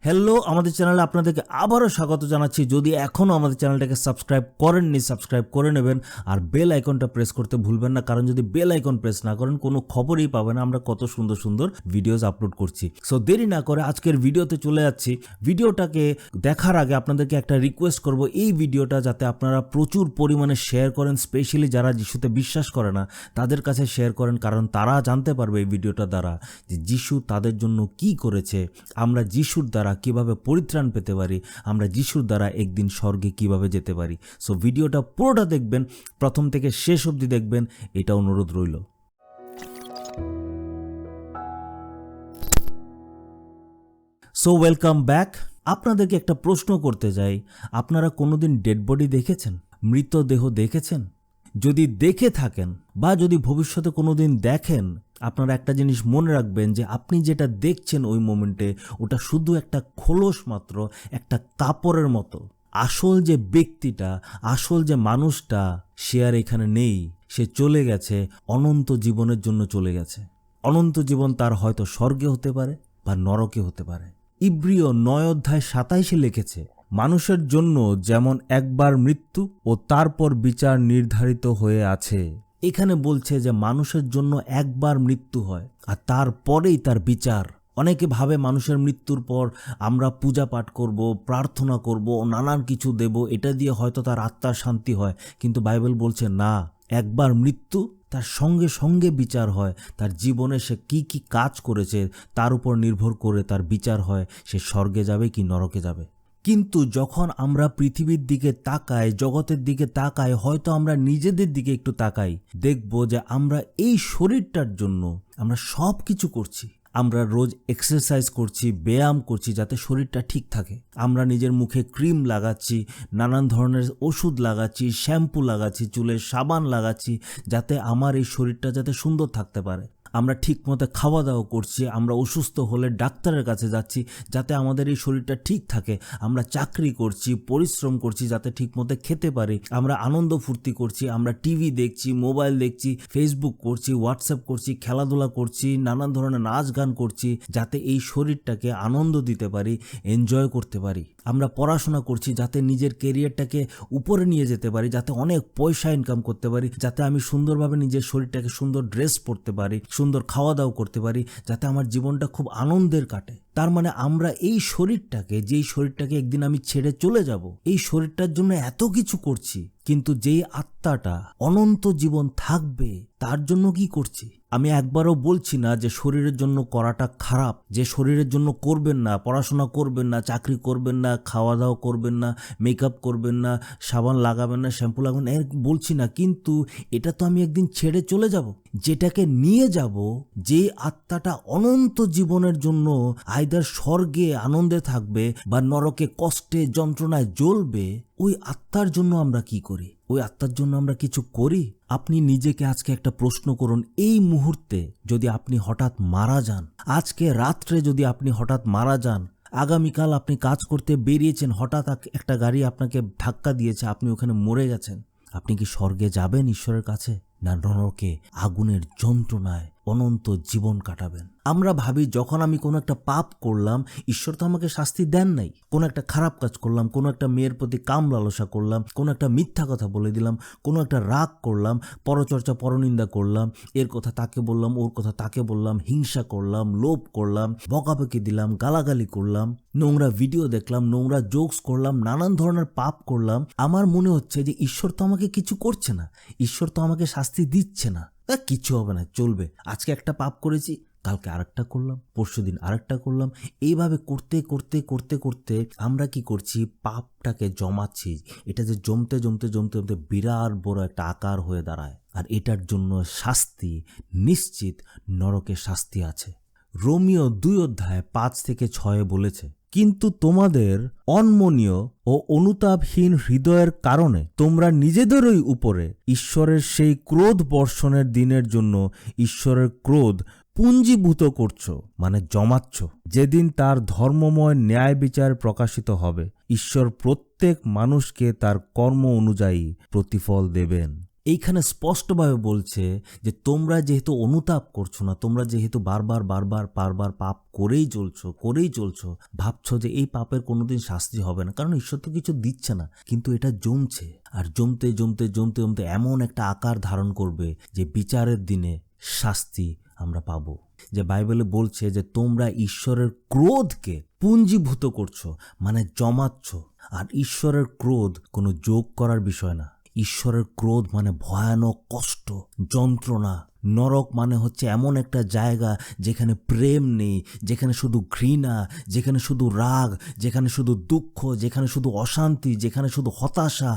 Hello, আমাদের চ্যানেলে আপনাদেরকে আবারও স্বাগত জানাচ্ছি। যদি এখনও আমাদের চ্যানেলটাকে সাবস্ক্রাইব করেননি, সাবস্ক্রাইব করে নেবেন আর বেল আইকনটা প্রেস করতে ভুলবেন না, কারণ যদি বেল আইকন প্রেস না করেন কোনো খবরই পাবেন না আমরা কত সুন্দর সুন্দর ভিডিওস আপলোড করছি। সো দেরি না করে আজকের ভিডিওতে চলে যাচ্ছি। ভিডিওটাকে দেখার আগে আপনাদেরকে একটা রিকোয়েস্ট করব, এই ভিডিওটা যাতে আপনারা প্রচুর পরিমাণে শেয়ার করেন, স্পেশালি যারা যিশুতে বিশ্বাস করে না তাদের কাছে শেয়ার করেন, কারণ তারা জানতে পারবে এই ভিডিওটা দ্বারা যে যিশু তাদের জন্য কি করেছে, আমরা যিশুর দ্বারা কিভাবে পরিত্রাণ পেতে পারি, আমরা যিশুর দ্বারা একদিন স্বর্গে কিভাবে যেতে পারি। সো ভিডিওটা পুরোটা দেখবেন, প্রথম থেকে শেষ অবধি দেখবেন, এটা অনুরোধ রইল। So welcome back. আপনাদেরকে একটা প্রশ্ন করতে চাই, আপনারা কোনোদিন ডেড বডি দেখেছেন, মৃতদেহ দেখেছেন? যদি দেখে থাকেন বা যদি ভবিষ্যতে কোনোদিন দেখেন, আপনারা একটা জিনিস মনে রাখবেন যে আপনি যেটা দেখছেন ওই মোমেন্টে ওটা শুধু একটা খোলস মাত্র, একটা কাপড়ের মতো। আসল যে ব্যক্তিটা, আসল যে মানুষটা, সে আর এখানে নেই, সে চলে গেছে, অনন্ত জীবনের জন্য চলে গেছে। অনন্ত জীবন তার হয়তো স্বর্গে হতে পারে বা নরকে হতে পারে। ইব্রিয় 9:27 লিখেছে, মানুষের জন্য যেমন একবার মৃত্যু ও তারপর বিচার নির্ধারিত হয়ে আছে। এখানে বলছে যে মানুষের জন্য একবার মৃত্যু হয় আর তারপরেই তার বিচার। অনেকে ভাবে মানুষের মৃত্যুর পর আমরা পূজা পাঠ করব, প্রার্থনা করব, নানান কিছু দেব, এটা দিয়ে হয়তো তার আত্মার শান্তি হয়, কিন্তু বাইবেল বলছে না, একবার মৃত্যু, তার সঙ্গে সঙ্গে বিচার হয়। তার জীবনে সে কি কি কাজ করেছে তার উপর নির্ভর করে তার বিচার হয়, সে স্বর্গে যাবে কি নরকে যাবে। কিন্তু যখন আমরা পৃথিবীর দিকে তাকাই, জগতের দিকে তাকাই, হয়তো আমরা নিজেদের দিকে একটু তাকাই, দেখব যে আমরা এই শরীরটার জন্য আমরা সব কিছু করছি। আমরা রোজ এক্সারসাইজ করছি, ব্যায়াম করছি যাতে শরীরটা ঠিক থাকে। আমরা নিজের মুখে ক্রিম লাগাচ্ছি, নানান ধরনের ওষুধ লাগাচ্ছি, শ্যাম্পু লাগাচ্ছি, চুলের সাবান লাগাচ্ছি, যাতে আমার এই শরীরটা যাতে সুন্দর থাকতে পারে। আমরা ঠিকমতো খাওয়া দাওয়া করছি, আমরা অসুস্থ হলে ডাক্তারের কাছে যাচ্ছি যাতে আমাদের এই শরীরটা ঠিক থাকে। আমরা চাকরি করছি, পরিশ্রম করছি যাতে ঠিকমতো খেতে পারি। আমরা আনন্দ ফুর্তি করছি, আমরা টিভি দেখছি, মোবাইল দেখছি, ফেসবুক করছি, হোয়াটসঅ্যাপ করছি, খেলাধুলা করছি, নানান ধরনের নাচ গান করছি যাতে এই শরীরটাকে আনন্দ দিতে পারি, এনজয় করতে পারি। আমরা পড়াশোনা করছি যাতে নিজের কেরিয়ারটাকে উপরে নিয়ে যেতে পারি, যাতে অনেক পয়সা ইনকাম করতে পারি, যাতে আমি সুন্দরভাবে নিজের শরীরটাকে সুন্দর ড্রেস পরতে পারি, সুন্দর খাওয়া দাওয়া করতে পারি, যাতে আমার জীবনটা খুব আনন্দের কাটে। তার মানে আমরা এই শরীরটাকে, যেই শরীরটাকে একদিন আমি ছেড়ে চলে যাব, এই শরীরটার জন্য এত কিছু করছি, কিন্তু যেই আত্মাটা অনন্ত জীবন থাকবে তার জন্য কি করছি? আমি একবারও বলছি না যে শরীরের জন্য করাটা খারাপ, যে শরীরের জন্য করবেন না, পড়াশোনা করবেন না, চাকরি করবেন না, খাওয়া দাওয়া করবেন না, মেকআপ করবেন না, সাবান লাগাবেন না, শ্যাম্পু লাগাবেন না, বলছি না। কিন্তু এটা তো আমি একদিন ছেড়ে চলে যাব। যেটাকে নিয়ে যাব, যে আত্মাটা অনন্ত জীবনের জন্য আইদার স্বর্গে আনন্দে থাকবে বা নরকে কষ্টে যন্ত্রণায় জ্বলবে, ওই আত্মার জন্য আমরা কি করি? ওই আত্মার জন্য আমরা কিছু করি? আপনি নিজেকে আজকে একটা প্রশ্ন করুন, এই মুহূর্তে যদি আপনি হঠাৎ মারা যান, আজকে রাত্রে যদি আপনি হঠাৎ মারা যান, আগামীকাল আপনি কাজ করতে বেরিয়েছেন, হঠাৎ একটা গাড়ি আপনাকে ধাক্কা দিয়েছে, আপনি ওখানে মরে গেছেন, আপনি কি স্বর্গে যাবেন ঈশ্বরের কাছে, না নরকে আগুনের যন্ত্রণায় অনন্ত জীবন কাটাবেন? আমরা ভাবি যখন আমি কোনো একটা পাপ করলাম, ঈশ্বর তো আমাকে শাস্তি দেন নাই। কোনো একটা খারাপ কাজ করলাম, কোনো একটা মেয়ের প্রতি কাম লালসা করলাম, কোনো একটা মিথ্যা কথা বলে দিলাম, কোনো একটা রাগ করলাম, পরচর্চা পরনিন্দা করলাম, এর কথা তাকে বললাম, ওর কথা তাকে বললাম, হিংসা করলাম, লোভ করলাম, বকাবকি দিলাম, গালাগালি করলাম, নোংরা ভিডিও দেখলাম, নোংরা জোকস করলাম, নানান ধরনের পাপ করলাম। আমার মনে হচ্ছে যে ঈশ্বর তো আমাকে কিছু করছে না, ঈশ্বর তো আমাকে শাস্তি দিচ্ছে না, তা কিছু হবে না, চলবে। আজকে একটা পাপ করেছি, কালকে আরেকটা করলাম, পরশুদিন আরেকটা করলাম, এইভাবে করতে করতে করতে করতে আমরা কি করছি? পাপটাকে জমাচ্ছি। এটা যে জমতে জমতে জমতে জমতে বিরাট বড় একটা আকার হয়ে দাঁড়ায়, আর এটার জন্য শাস্তি নিশ্চিত, নরকে শাস্তি আছে। রোমিও 2:5-6 বলেছে, কিন্তু তোমাদের অনমনীয় ও অনুতাপহীন হৃদয়ের কারণে তোমরা নিজেদেরই উপরে ঈশ্বরের সেই ক্রোধ বর্ষণের দিনের জন্য ঈশ্বরের ক্রোধ পুঞ্জীভূত করছো, মানে জমাচ্ছ, যেদিন তার ধর্মময় ন্যায় বিচার প্রকাশিত হবে। ঈশ্বর প্রত্যেক মানুষকে তার কর্ম অনুযায়ী প্রতিফল দেবেন। এইখানে স্পষ্টভাবে বলছে যে তোমরা যেহেতু অনুতাপ করছো না, তোমরা যেহেতু বারবার পাপ করেই চলছো, ভাবছো যে এই পাপের কোনোদিন শাস্তি হবে না, কারণ ঈশ্বর তো কিছু দিচ্ছে না, কিন্তু এটা জমছে আর জমতে এমন একটা আকার ধারণ করবে যে বিচারের দিনে শাস্তি আমরা পাবো। যে বাইবেলে বলছে যে তোমরা ঈশ্বরের ক্রোধকে পুঞ্জীভূত করছো, মানে জমাচ্ছ। আর ঈশ্বরের ক্রোধ কোনো যোগ করার বিষয় না। ঈশ্বরের ক্রোধ মানে ভয়ানক কষ্ট, যন্ত্রণা। নরক মানে হচ্ছে এমন একটা জায়গা যেখানে প্রেম নেই, যেখানে শুধু ঘৃণা, যেখানে শুধু রাগ, যেখানে শুধু দুঃখ, যেখানে শুধু অশান্তি, যেখানে শুধু হতাশা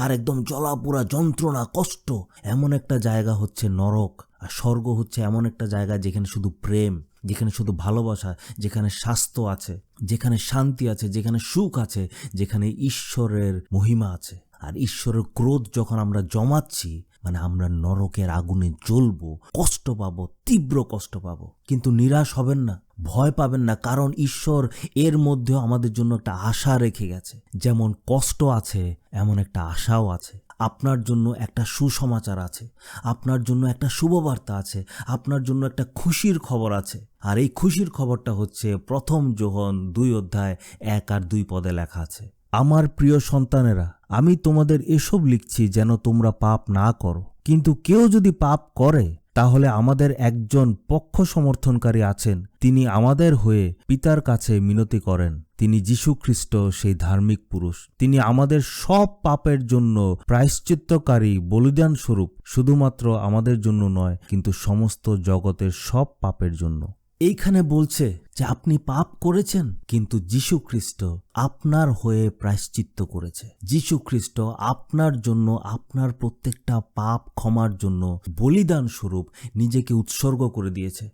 আর একদম জ্বলাপোড়া যন্ত্রণা, কষ্ট। এমন একটা জায়গা হচ্ছে নরক। আর স্বর্গ হচ্ছে এমন একটা জায়গা যেখানে শুধু প্রেম, যেখানে শুধু ভালোবাসা, যেখানে স্বাস্থ্য আছে, যেখানে শান্তি আছে, যেখানে সুখ আছে, যেখানে ঈশ্বরের মহিমা আছে। আর ঈশ্বরের ক্রোধ যখন আমরা জমাচ্ছি, মানে আমরা নরকের আগুনে জ্বলবো, কষ্ট পাবো, তীব্র কষ্ট পাবো। কিন্তু নিরাশ হবেন না, ভয় পাবেন না, কারণ ঈশ্বর এর মধ্যেও আমাদের জন্য একটা আশা রেখে গেছে। যেমন কষ্ট আছে, এমন একটা আশাও আছে। আপনার জন্য একটা সুসমাচার আছে, আপনার জন্য একটা শুভবার্তা আছে, আপনার জন্য একটা খুশির খবর আছে। আর এই খুশির খবরটা হচ্ছে 1 যোহন 2:1-2 লেখা আছে, আমার প্রিয় সন্তানেরা, আমি তোমাদের এসব লিখছি যেন তোমরা পাপ না করো। কিন্তু কেউ যদি পাপ করে, তাহলে আমাদের একজন পক্ষ সমর্থনকারী আছেন, তিনি আমাদের হয়ে পিতার কাছে মিনতি করেন। তিনি যীশু খ্রিস্ট, সেই ধার্মিক পুরুষ। তিনি আমাদের সব পাপের জন্য প্রায়শ্চিত্তকারী বলিদান স্বরূপ, শুধুমাত্র আমাদের জন্য নয়, কিন্তু সমস্ত জগতের সব পাপের জন্য। এইখানে বলছে যে আপনি পাপ করেছেন, কিন্তু যীশু খ্রিস্ট আপনার হয়ে প্রায়শ্চিত্ত করেছে। যীশু খ্রিস্ট আপনার জন্য, আপনার প্রত্যেকটা পাপ ক্ষমার জন্য বলিদান স্বরূপ নিজেকে উৎসর্গ করে দিয়েছে।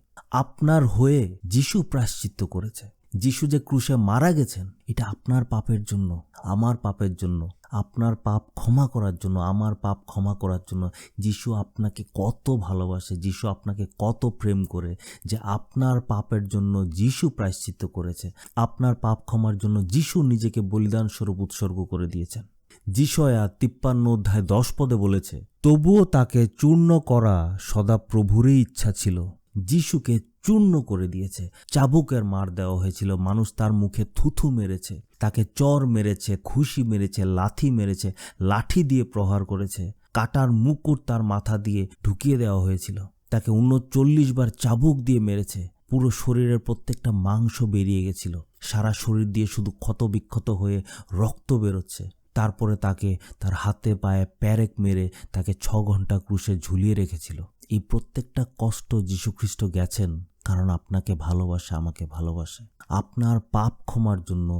আপনার হয়ে যীশু প্রায়শ্চিত্ত করেছে। যীশু যে ক্রুশে মারা গেছেন, এটা আপনার পাপের জন্য, আমার পাপের জন্য, আপনার পাপ ক্ষমা করার জন্য, আমার পাপ ক্ষমা করার জন্য। যীশু আপনাকে কত ভালোবাসে, যীশু আপনাকে কত প্রেম করে, যে আপনার পাপের জন্য যীশু প্রায়শ্চিত্ত করেছে। আপনার পাপ ক্ষমার জন্য যীশু নিজেকে বলিদান স্বরূপ উৎসর্গ করে দিয়েছেন। যিশয়া 53:10 বলেছে, তবুও তাকে চূর্ণ করা সদা প্রভুরই ইচ্ছা ছিল। যিশুকে চূর্ণ করে দিয়েছে, চাবুকের মার দেওয়া হয়েছিল, মানুষ তার মুখে থুথু মেরেছে, তাকে চর মেরেছে, ঘুষি মেরেছে, লাথি মেরেছে, লাঠি দিয়ে প্রহার করেছে, কাটার মুকুট তার মাথা দিয়ে ঢুকিয়ে দেওয়া হয়েছিল, তাকে 39 বার চাবুক দিয়ে মেরেছে, পুরো শরীরের প্রত্যেকটা মাংস বেরিয়ে গেছিল, সারা শরীর দিয়ে শুধু ক্ষত বিক্ষত হয়ে রক্ত বেরোচ্ছে। তারপরে তাকে তার হাতে পায়ে প্যারেক মেরে তাকে 6 ঘন্টা ক্রুশে ঝুলিয়ে রেখেছিল। এই প্রত্যেকটা কষ্ট যীশুখ্রিস্ট গেছেন, কারণ আপনাকে ভালোবাসে, আমাকে ভালোবাসে। আপনার পাপ ক্ষমার জন্য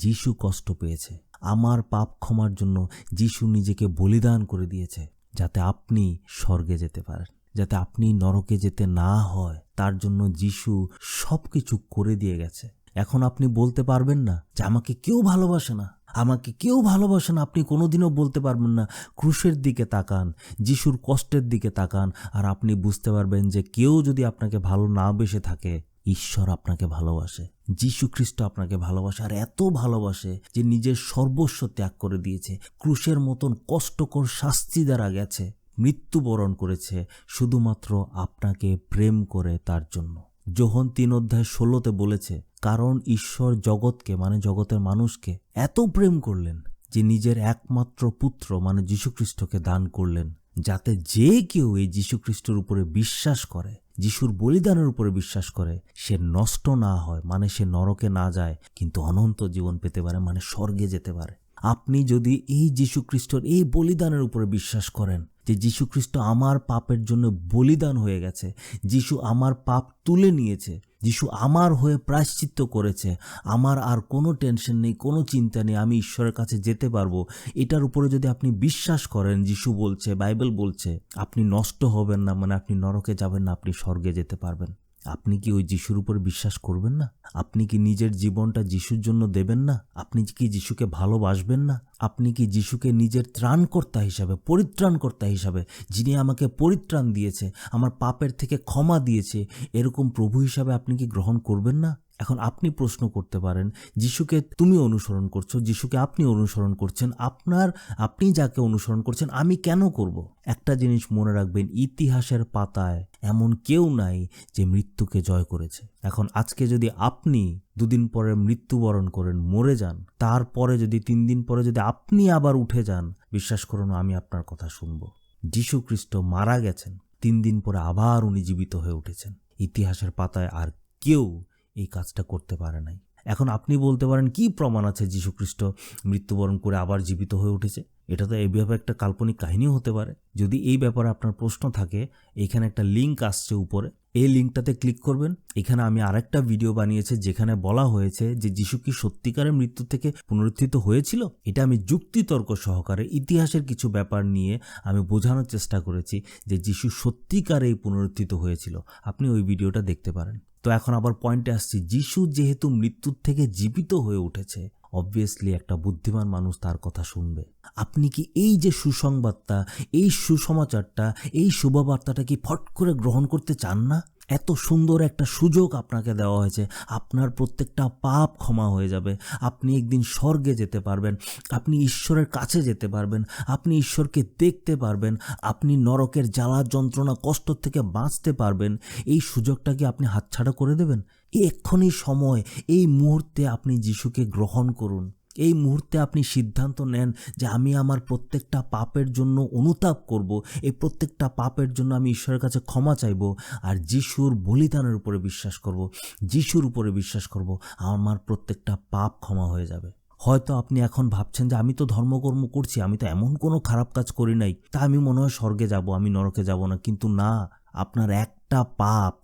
যীশু কষ্ট পেয়েছে, আমার পাপ ক্ষমার জন্য যীশু নিজেকে বলিদান করে দিয়েছে, যাতে আপনি স্বর্গে যেতে পারেন, যাতে আপনি নরকে যেতে না হয়। তার জন্য যীশু সবকিছু করে দিয়ে গেছে। এখন আপনি বলতে পারবেন না যে আমাকে কেউ ভালোবাসে না, আমাকে কেউ ভালোবাসে না। আপনি কোনোদিনও বলতে পারবেন না। ক্রুশের দিকে তাকান, যিশুর কষ্টের দিকে তাকান, আর আপনি বুঝতে পারবেন যে কেউ যদি আপনাকে ভালো না বেসে থাকে, ঈশ্বর আপনাকে ভালোবাসে, যীশু খ্রিস্ট আপনাকে ভালোবাসে। আর এত ভালোবাসে যে নিজের সর্বস্ব ত্যাগ করে দিয়েছে, ক্রুশের মতন কষ্টকর শাস্তি দ্বারা গেছে, মৃত্যুবরণ করেছে, শুধুমাত্র আপনাকে প্রেম করে। তার জন্য যোহন 3:16 বলেছে, কারণ ঈশ্বর জগৎকে, মানে জগতের মানুষকে এত প্রেম করলেন যে নিজের একমাত্র পুত্র, মানে যীশুখ্রিস্টকে দান করলেন, যাতে যে কেউ এই যীশুখ্রিস্টের উপরে বিশ্বাস করে, যিশুর বলিদানের উপরে বিশ্বাস করে, সে নষ্ট না হয়, মানে সে নরকে না যায়, কিন্তু অনন্ত জীবন পেতে পারে, মানে স্বর্গে যেতে পারে। আপনি যদি এই যীশুখ্রিস্টের এই বলিদানের উপরে বিশ্বাস করেন, যে যীশুখ্রিস্ট আমার পাপের জন্য বলিদান হয়ে গেছে, যিশু আমার পাপ তুলে নিয়েছে, যিশু আমার হয়ে প্রায়শ্চিত্ত করেছে, আমার আর কোনো টেনশন নেই, কোনো চিন্তা নেই, আমি ঈশ্বরের কাছে যেতে পারবো, এটার উপরে যদি আপনি বিশ্বাস করেন, যিশু বলছে, বাইবেল বলছে, আপনি নষ্ট হবেন না, মানে আপনি নরকে যাবেন না, আপনি স্বর্গে যেতে পারবেন। আপনি কি ওই যিশুর উপর বিশ্বাস করবেন না? আপনি কি নিজের জীবনটা যিশুর জন্য দেবেন না? আপনি কি যিশুকে ভালোবাসবেন না? আপনি কি যিশুকে নিজের ত্রাণকর্তা হিসাবে, পরিত্রাণকর্তা হিসাবে, যিনি আমাকে পরিত্রাণ দিয়েছে, আমার পাপের থেকে ক্ষমা দিয়েছে, এরকম প্রভু হিসাবে আপনি কি গ্রহণ করবেন না? এখন আপনি প্রশ্ন করতে পারেন, যিশুকে তুমি অনুসরণ করছো, যিশুকে আপনি অনুসরণ করছেন, আপনি যাকে অনুসরণ করছেন আমি কেন করব? একটা জিনিস মনে রাখবেন, ইতিহাসের পাতায় এমন কেউ নাই যে মৃত্যুকে জয় করেছে। এখন আজকে যদি আপনি 2 দিন পরে মৃত্যুবরণ করেন, মরে যান, তারপরে যদি 3 দিন পরে যদি আপনি আবার উঠে যান, বিশ্বাস করুন আমি আপনার কথা শুনব। যীশু খ্রিস্ট মারা গেছেন, 3 দিন পরে আবার উনি জীবিত হয়ে উঠেছেন। ইতিহাসের পাতায় আর কেউ এই কাজটা করতে পারে নাই। এখন আপনি বলতে পারেন, কি প্রমাণ আছে যীশু খ্রিস্ট মৃত্যুবরণ করে আবার জীবিত হয়ে উঠেছে? এটা তো এইভাবে একটা কাল্পনিক কাহিনীও হতে পারে। যদি এই ব্যাপারে আপনার প্রশ্ন থাকে, এখানে একটা লিঙ্ক আসছে উপরে, এই লিঙ্কটাতে ক্লিক করবেন। এখানে আমি আরেকটা ভিডিও বানিয়েছি যেখানে বলা হয়েছে যে যীশু কি সত্যিকারের মৃত্যু থেকে পুনরুত্থিত হয়েছিল। এটা আমি যুক্তিতর্ক সহকারে ইতিহাসের কিছু ব্যাপার নিয়ে আমি বোঝানোর চেষ্টা করেছি যে যীশু সত্যিকারেই পুনরুত্থিত হয়েছিল। আপনি ওই ভিডিওটা দেখতে পারেন। তো এখন আবার পয়েন্টে আসছি, যীশু যেহেতু মৃত্যুর থেকে জীবিত হয়ে উঠেছে, অবভিয়াসলি একটা বুদ্ধিমান মানুষ তার কথা শুনবে। আপনি কি এই যে সুসংবাদটা, এই সুসমাচারটা, এই শুভবার্তাটা কি ফট করে গ্রহণ করতে চান না? এত সুন্দর একটা সুযোগ আপনাকে দেওয়া হয়েছে, আপনার প্রত্যেকটা পাপ ক্ষমা হয়ে যাবে, আপনি একদিন স্বর্গে যেতে পারবেন, আপনি ঈশ্বরের কাছে যেতে পারবেন, আপনি ঈশ্বরকে দেখতে পারবেন, আপনি নরকের জ্বালা যন্ত্রণা কষ্ট থেকে বাঁচতে পারবেন। এই সুযোগটা কি আপনি হাতছাড়া করে দেবেন? এক্ষুনি সময়, এই মুহূর্তে আপনি যিশুকে গ্রহণ করুন। এই মুহূর্তে আপনি সিদ্ধান্ত নেন যে আমি আমার প্রত্যেকটা পাপের জন্য অনুতাপ করব, এই প্রত্যেকটা পাপের জন্য আমি ঈশ্বরের কাছে ক্ষমা চাইব, আর যিশুর বলিদানের উপরে বিশ্বাস করব, যিশুর উপরে বিশ্বাস করব, আমার প্রত্যেকটা পাপ ক্ষমা হয়ে যাবে। হয়তো আপনি এখন ভাবছেন যে আমি তো ধর্মকর্ম করছি, আমি তো এমন কোনো খারাপ কাজ করি নাই, তা আমি মনে হয় স্বর্গে যাব, আমি নরকে যাব না। কিন্তু না, আপনার একটা পাপ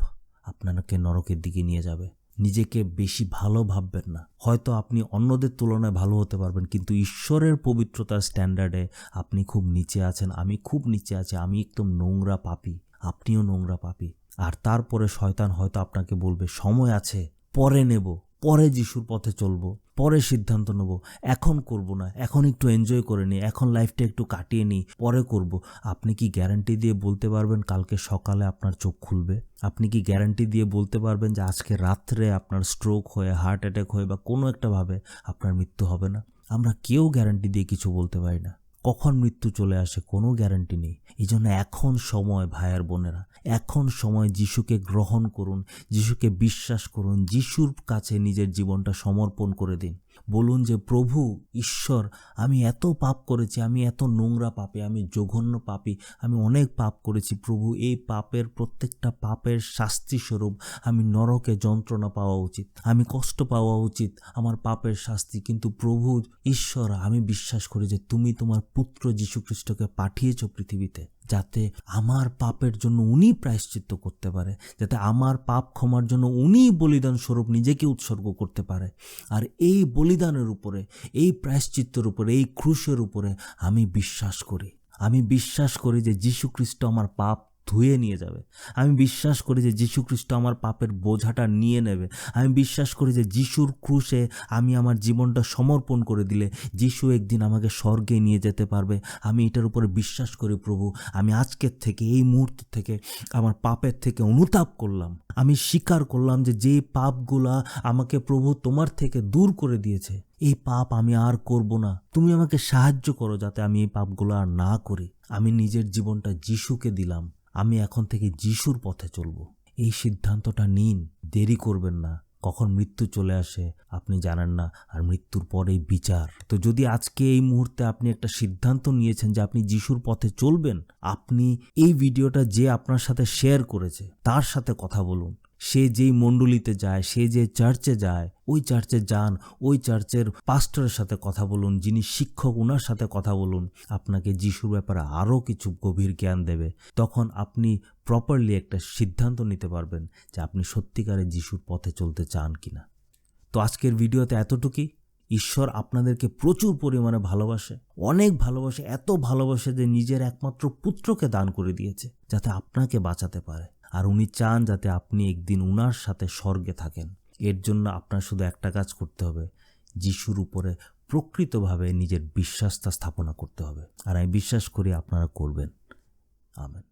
আপনাকে নরকের দিকে নিয়ে যাবে। নিজেকে বেশি ভালো ভাববেন না। হয়তো আপনি অন্যদের তুলনায় ভালো হতে পারবেন, কিন্তু ঈশ্বরের পবিত্রতার স্ট্যান্ডার্ডে আপনি খুব নিচে আছেন, আমি খুব নিচে আছি, আমি একদম নোংরা পাপী, আপনিও নোংরা পাপী। আর তারপরে শয়তান হয়তো আপনাকে বলবে সময় আছে, পরে নেব, পরে যিশুর পথে চলবো, পরে সিদ্ধান্ত নেব, এখন করব না, এখন একটু এনজয় করে নিই, এখন লাইফটা একটু কাটিয়ে নিই, পরে করব। আপনি কি গ্যারান্টি দিয়ে বলতে পারবেন কালকে সকালে আপনার চোখ খুলবে? আপনি কি গ্যারান্টি দিয়ে বলতে পারবেন যে আজকে রাত্রে আপনার স্ট্রোক হয়ে, হার্ট অ্যাটাক হয়ে বা কোনো একটা ভাবে আপনার মৃত্যু হবে না? আমরা কেউ গ্যারান্টি দিয়ে কিছু বলতে পারি না। কখন মৃত্যু চলে আসে কোনো গ্যারান্টি নেই। এই জন্য এখন সময়, ভাইয়ের বোনেরা, এখন সময়, যিশুকে গ্রহণ করুন, যিশুকে বিশ্বাস করুন, যিশুর কাছে নিজের জীবনটা সমর্পণ করে দিন। বলুন যে প্রভু ঈশ্বর, আমি এত পাপ করেছি, আমি এত নোংরা পাপী, আমি জঘন্য পাপী, আমি অনেক পাপ করেছি প্রভু। এই পাপের প্রত্যেকটা পাপের শাস্তি স্বরূপ আমি নরকে যন্ত্রণা পাওয়া উচিত, আমি কষ্ট পাওয়া উচিত, আমার পাপের শাস্তি। কিন্তু প্রভু ঈশ্বর, আমি বিশ্বাস করি যে তুমি তোমার পুত্র যীশু খ্রিস্টকে পাঠিয়েছ পৃথিবীতে, যাতে আমার পাপের জন্য উনি প্রায়শ্চিত্ত করতে পারে, যাতে আমার পাপ ক্ষমার জন্য উনি বলিদান স্বরূপ নিজেকে উৎসর্গ করতে পারে। আর এই বলিদানের উপরে, এই প্রায়শ্চিত্তের উপরে, এই ক্রুশের উপরে আমি বিশ্বাস করি যে যীশু খ্রিস্ট আমার পাপ ধুয়ে নিয়ে যাবে। আমি বিশ্বাস করি যে যীশু খ্রিস্ট আমার পাপের বোঝাটা নিয়ে নেবে। আমি বিশ্বাস করি যে যিশুর ক্রুশে আমি আমার জীবনটা সমর্পণ করে দিলে যিশু একদিন আমাকে স্বর্গে নিয়ে যেতে পারবে। আমি এটার উপরে বিশ্বাস করি প্রভু। আমি আজকের থেকে, এই মুহূর্ত থেকে আমার পাপের থেকে অনুতাপ করলাম। আমি স্বীকার করলাম যে যে পাপগুলা আমাকে প্রভু তোমার থেকে দূর করে দিয়েছে, এই পাপ আমি আর করব না। তুমি আমাকে সাহায্য করো যাতে আমি এই পাপগুলো আর না করি। আমি নিজের জীবনটা যিশুকে দিলাম, আমি এখন থেকে যিশুর পথে চলবো। এই সিদ্ধান্তটা নিন, দেরি করবেন না। কখন মৃত্যু চলে আসে আপনি জানেন না, আর মৃত্যুর পরেই বিচার। তো যদি আজকে এই মুহূর্তে আপনি একটা সিদ্ধান্ত নিয়েছেন যে আপনি যিশুর পথে চলবেন, আপনি এই ভিডিওটা যে আপনার সাথে শেয়ার করেছে তার সাথে কথা বলুন। সে যেই মণ্ডলীতে যায়, সে যে চার্চে যায়, ওই চার্চে যান, ওই চার্চের পাস্টরের সাথে কথা বলুন, যিনি শিক্ষক, ওনার সাথে কথা বলুন। আপনাকে যিশুর ব্যাপারে আরও কিছু গভীর জ্ঞান দেবে। তখন আপনি প্রপারলি একটা সিদ্ধান্ত নিতে পারবেন যে আপনি সত্যিকারে যিশুর পথে চলতে চান কিনা। তো আজকের ভিডিওতে এতটুকুই। ঈশ্বর আপনাদেরকে প্রচুর পরিমাণে ভালোবাসে, অনেক ভালোবাসে, এত ভালোবাসে যে নিজের একমাত্র পুত্রকে দান করে দিয়েছে যাতে আপনাকে বাঁচাতে পারে। আর উনি চান যাতে আপনি একদিন উনার সাথে স্বর্গে থাকেন। এর জন্য আপনার শুধু একটা কাজ করতে হবে, যিশুর উপরে প্রকৃতভাবে নিজের বিশ্বাসটা স্থাপনা করতে হবে। আর আমি বিশ্বাস করি আপনারা করবেন। আমেন।